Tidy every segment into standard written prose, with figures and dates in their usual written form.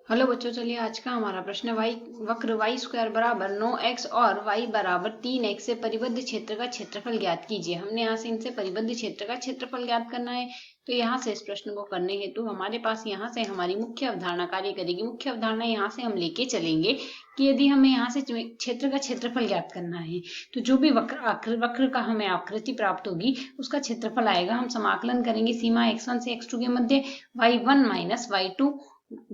Hello बच्चों, चलिए आज का हमारा प्रश्न वक्र वाई स्क्वायर बराबर 9x और y बराबर 3x से परिबद्ध क्षेत्र का क्षेत्रफल ज्ञात कीजिए। हमने यहाँ से इनसे परिबद्ध क्षेत्र का क्षेत्रफल ज्ञात करना है। तो यहाँ से इस प्रश्न को करने हेतु हमारे पास यहाँ से हमारी मुख्य अवधारणा कार्य करेगी। मुख्य अवधारणा यहाँ से हम लेके चलेंगे कि यदि हमें यहाँ से क्षेत्र का क्षेत्रफल ज्ञात करना है तो जो भी वक्र का हमें आकृति प्राप्त होगी उसका क्षेत्रफल आएगा। हम समाकलन करेंगे सीमा x1 से x2 के मध्य y1 minus y2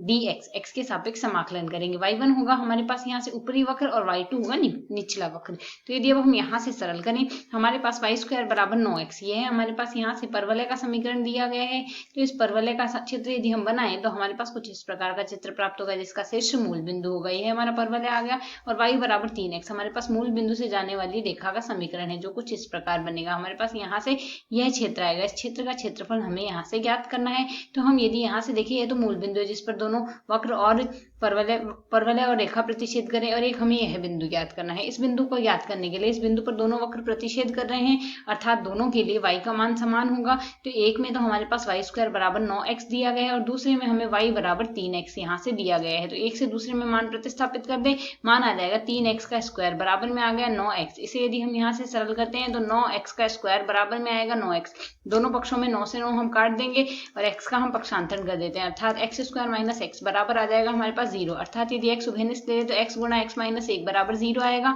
dx x के सापेक्ष समाकलन करेंगे। y1 होगा हमारे पास यहाँ से ऊपरी वक्र और y2 होगा निचला वक्र। तो यदि अब हम यहाँ से सरल करें हमारे पास y स्क्वायर बराबर 9x ये है। हमारे पास यहाँ से परवलय का समीकरण दिया गया है। तो इस परवलय का क्षेत्र यदि हम बनाएं तो हमारे पास कुछ इस प्रकार का चित्र प्राप्त होगा जिसका शीर्ष मूल बिंदु होगा। यह हमारा परवलय आ गया और y बराबर 3x हमारे पास मूल बिंदु से जाने वाली रेखा का समीकरण है जो कुछ इस प्रकार बनेगा। हमारे पास यहाँ से यह क्षेत्र आएगा। इस क्षेत्र का क्षेत्रफल हमें यहाँ से ज्ञात करना है। तो हम यदि यहाँ से देखिए ये तो मूल बिंदु है जिस पर दोनों वक्र और परवलय और रेखा प्रतिच्छेद करें और एक हमें यह बिंदु ज्ञात करना है। इस बिंदु को ज्ञात करने के लिए इस बिंदु पर दोनों वक्र प्रतिच्छेद कर रहे हैं अर्थात दोनों के लिए y का मान समान होगा। तो एक में तो हमारे पास y स्क्वायर बराबर 9x दिया गया है और दूसरे में हमें y बराबर 3x यहाँ से दिया गया है। तो एक से दूसरे में मान प्रतिस्थापित कर दें, मान आ जाएगा 3x का स्क्वायर बराबर में आ गया 9x। इसे यदि हम यहाँ से सरल करते हैं तो 9x का स्क्वायर बराबर में आएगा 9x। दोनों पक्षों में 9 से 9 हम काट देंगे और x का हम पक्षांतरण कर देते हैं अर्थात x स्क्वायर माइनस x बराबर आ जाएगा हमारे पास 0। अर्थात यदि x उभयनिष्ठ ले तो x गुणा x माइनस 1 बराबर 0 आएगा।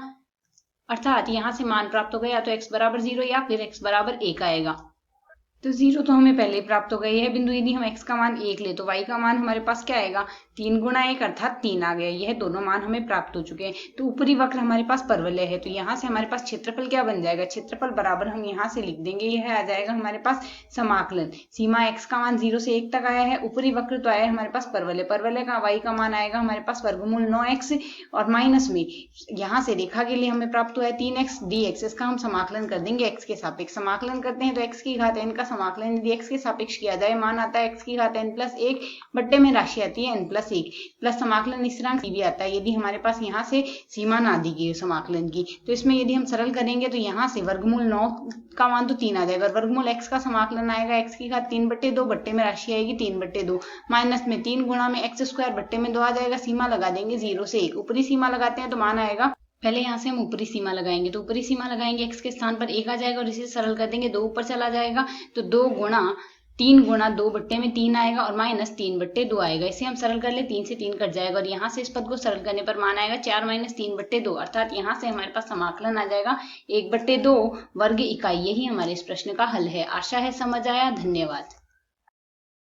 अर्थात यहाँ से मान प्राप्त हो गया या तो x बराबर 0 या फिर x बराबर 1 आएगा। तो 0 तो हमें पहले ही प्राप्त हो गया। यह बिंदु यदि हम x का मान 1 ले तो y का मान हमारे पास क्या आएगा 3 गुणा 1 अर्थात 3 आ गया। यह दोनों मान हमें प्राप्त हो चुके हैं। तो ऊपरी वक्र हमारे पास परवलय है तो यहाँ से हमारे पास क्षेत्रफल क्या बन जाएगा, क्षेत्रफल बराबर हम यहाँ से लिख देंगे। यह आ जाएगा हमारे पास समाकलन सीमा x का मान 0 से 1 तक आया है। ऊपरी वक्र तो आया है हमारे पास परवलय का y का मान आएगा हमारे पास वर्गमूल 9x और माइनस में यहाँ से रेखा के लिए हमें प्राप्त हुआ है 3x dx। इसका हम समाकलन कर देंगे x के सापेक्ष। समाकलन करते हैं तो x की घात n का समाकलन यदि x के सापेक्ष किया जाए मान आता है x की घात n प्लस 1 बट्टे में राशि आती है n प्लस 1 प्लस समाकलन स्थिरांक भी आता है यदि हमारे पास यहाँ से सीमा ना दी गई समाकलन की। तो इसमें यदि हम सरल करेंगे तो यहाँ से वर्गमूल 9 का मान तो 3 आ जाएगा और वर्गमूल x का समाकलन आएगा x की घात 3/2 बट्टे में राशि आएगी 3/2 माइनस में 3 गुणा में x स्क्वायर बट्टे में 2 आ जाएगा। सीमा लगा देंगे 0 से 1। ऊपरी सीमा लगाते हैं तो मान आएगा, पहले यहाँ से हम ऊपरी सीमा लगाएंगे तो ऊपरी सीमा लगाएंगे x के स्थान पर 1 आ जाएगा और इसे सरल कर देंगे 2 ऊपर चला जाएगा तो 3 गुणा 2 बट्टे में 3 आएगा और माइनस 3/2 आएगा। इसे हम सरल कर ले 3 से 3 कट जाएगा और यहाँ से इस पद को सरल करने पर मान आएगा 4 माइनस 3/2 अर्थात यहाँ से हमारे पास समाकलन आ जाएगा 1/2 वर्ग इकाई। यही हमारे इस प्रश्न का हल है। आशा है समझ आया। धन्यवाद।